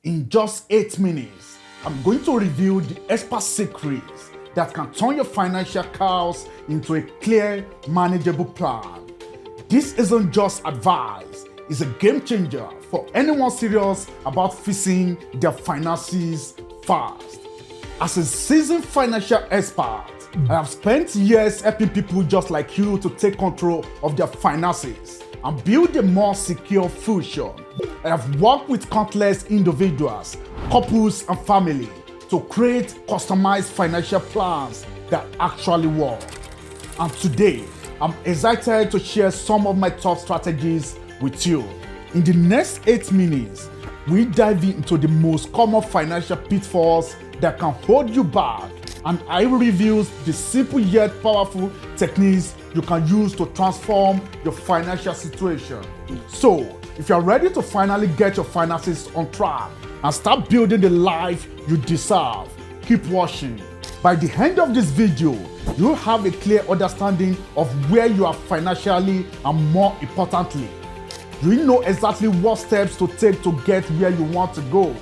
In just 8 minutes, I'm going to reveal the expert secrets that can turn your financial chaos into a clear, manageable plan. This isn't just advice, it's a game changer for anyone serious about fixing their finances fast. As a seasoned financial expert, I have spent years helping people just like you to take control of their finances and build a more secure future. I have worked with countless individuals, couples, and family to create customized financial plans that actually work. And today, I'm excited to share some of my top strategies with you. In the next 8 minutes, we dive into the most common financial pitfalls that can hold you back, and I reveal the simple yet powerful techniques you can use to transform your financial situation. So, if you're ready to finally get your finances on track and start building the life you deserve, keep watching. By the end of this video, you'll have a clear understanding of where you are financially, and more importantly, you know exactly what steps to take to get where you want to go.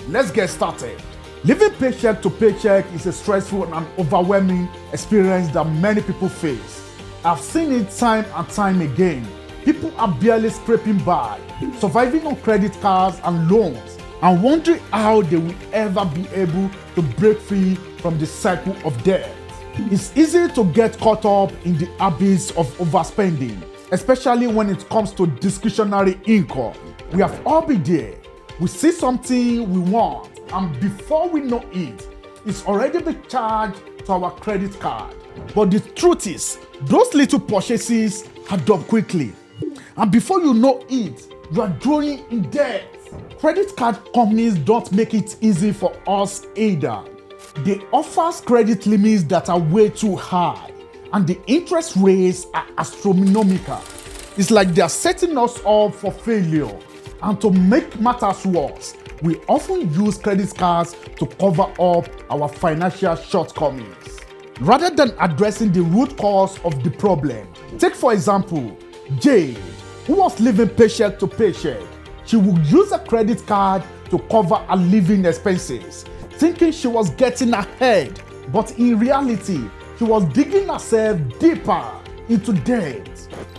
Let's get started. Living paycheck to paycheck is a stressful and overwhelming experience that many people face. I've seen it time and time again. People are barely scraping by, surviving on credit cards and loans, and wondering how they will ever be able to break free from the cycle of debt. It's easy to get caught up in the habits of overspending, especially when it comes to discretionary income. We have all been there. We see something we want, and before we know it, it's already been charged to our credit card. But the truth is, those little purchases add up quickly. And before you know it, you are drawing in debt. Credit card companies don't make it easy for us either. They offer credit limits that are way too high, and the interest rates are astronomical. It's like they are setting us up for failure. And to make matters worse, we often use credit cards to cover up our financial shortcomings, rather than addressing the root cause of the problem. Take for example, Jade, who was living paycheck to paycheck. She would use a credit card to cover her living expenses, thinking she was getting ahead, but in reality, she was digging herself deeper into debt.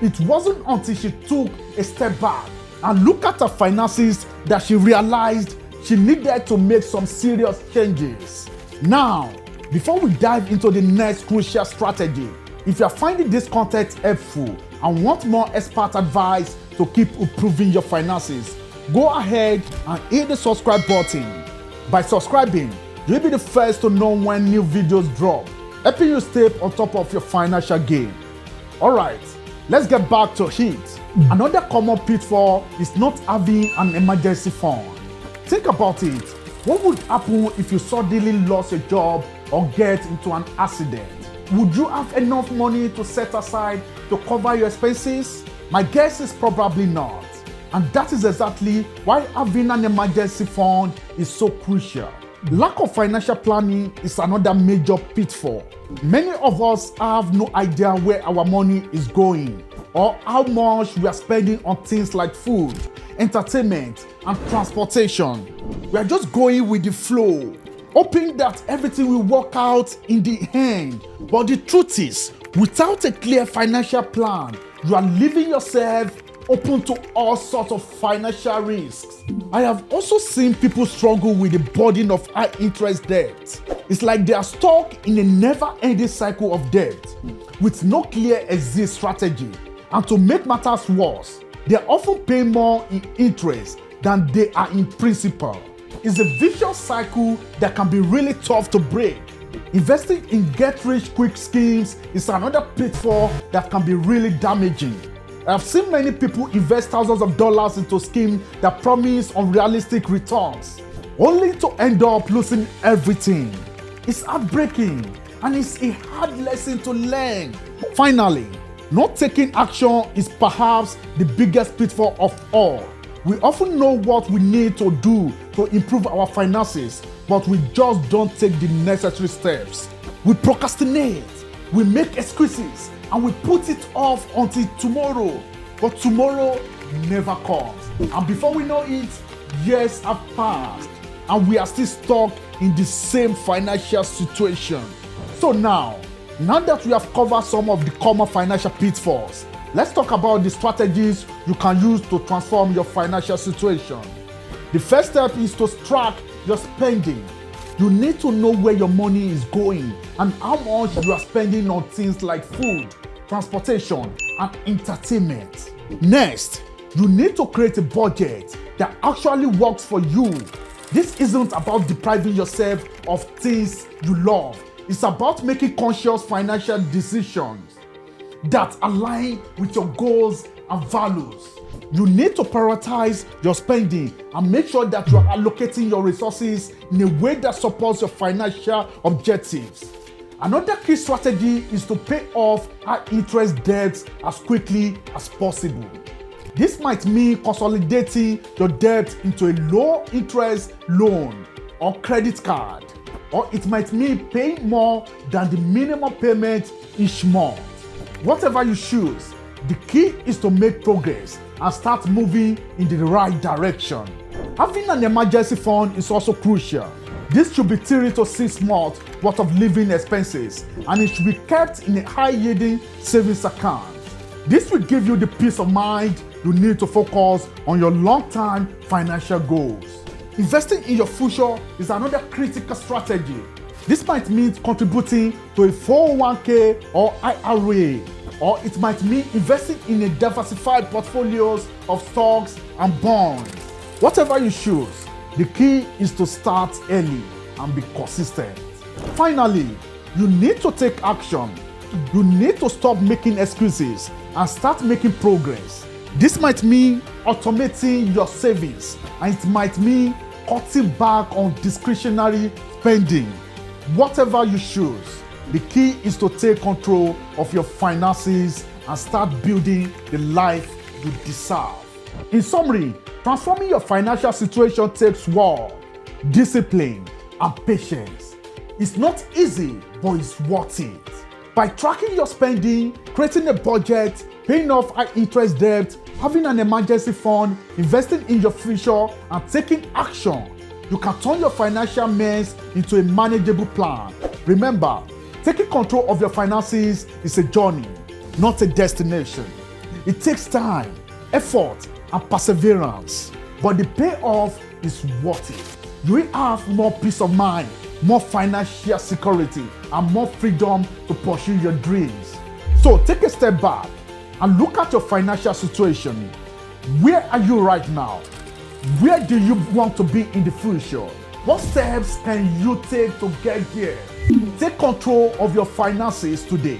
It wasn't until she took a step back and looked at her finances that she realized she needed to make some serious changes. Now, before we dive into the next crucial strategy, if you are finding this content helpful and want more expert advice to keep improving your finances, go ahead and hit the subscribe button. By subscribing, you'll be the first to know when new videos drop, helping you stay on top of your financial game. Alright, let's get back to it. Another common pitfall is not having an emergency fund. Think about it. What would happen if you suddenly lost a job or get into an accident? Would you have enough money to set aside to cover your expenses? My guess is probably not. And that is exactly why having an emergency fund is so crucial. Lack of financial planning is another major pitfall. Many of us have no idea where our money is going or how much we are spending on things like food, entertainment, and transportation. We are just going with the flow, hoping that everything will work out in the end. But the truth is, without a clear financial plan, you are leaving yourself open to all sorts of financial risks. I have also seen people struggle with the burden of high interest debt. It's like they are stuck in a never-ending cycle of debt with no clear exit strategy. And to make matters worse, they are often paying more in interest than they are in principal. It's a vicious cycle that can be really tough to break. Investing in get-rich-quick schemes is another pitfall that can be really damaging. I've seen many people invest thousands of dollars into schemes that promise unrealistic returns, only to end up losing everything. It's heartbreaking, and it's a hard lesson to learn. Finally, not taking action is perhaps the biggest pitfall of all. We often know what we need to do to improve our finances, but we just don't take the necessary steps. We procrastinate, we make excuses, and we put it off until tomorrow. But tomorrow never comes. And before we know it, Years have passed and we are still stuck in the same financial situation. So now that we have covered some of the common financial pitfalls, let's talk about the strategies you can use to transform your financial situation. The first step is to track your spending. You need to know where your money is going and how much you are spending on things like food, transportation, and entertainment. Next, you need to create a budget that actually works for you. This isn't about depriving yourself of things you love. It's about making conscious financial decisions that align with your goals and values. You need to prioritize your spending and make sure that you are allocating your resources in a way that supports your financial objectives. Another key strategy is to pay off high-interest debts as quickly as possible. This might mean consolidating your debt into a low-interest loan or credit card, or it might mean paying more than the minimum payment each month. Whatever you choose, the key is to make progress and start moving in the right direction. Having an emergency fund is also crucial. This should be 3 to 6 months worth of living expenses, and it should be kept in a high-yielding savings account. This will give you the peace of mind you need to focus on your long-term financial goals. Investing in your future is another critical strategy. This might mean contributing to a 401k or IRA, or it might mean investing in a diversified portfolios of stocks and bonds. Whatever you choose, the key is to start early and be consistent. Finally, you need to take action. You need to stop making excuses and start making progress. This might mean automating your savings, and it might mean cutting back on discretionary spending. Whatever you choose, the key is to take control of your finances and start building the life you deserve. In summary, transforming your financial situation takes work, discipline, and patience. It's not easy, but it's worth it. By tracking your spending, creating a budget, paying off high-interest debt, having an emergency fund, investing in your future, and taking action, you can turn your financial mess into a manageable plan. Remember, taking control of your finances is a journey, not a destination. It takes time, effort, and perseverance, but the payoff is worth it. You will have more peace of mind, more financial security, and more freedom to pursue your dreams. So take a step back and look at your financial situation. Where are you right now? Where do you want to be in the future? What steps can you take to get there? Take control of your finances today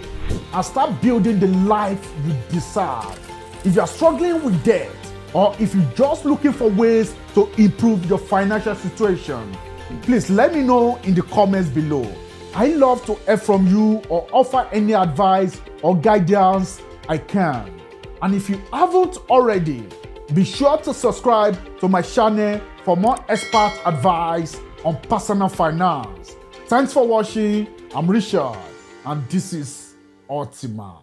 and start building the life you deserve. If you are struggling with debt, or if you're just looking for ways to improve your financial situation, please let me know in the comments below. I love to hear from you or offer any advice or guidance I can. And if you haven't already, be sure to subscribe to my channel for more expert advice on personal finance. Thanks for watching. I'm Richard, and this is Ultima.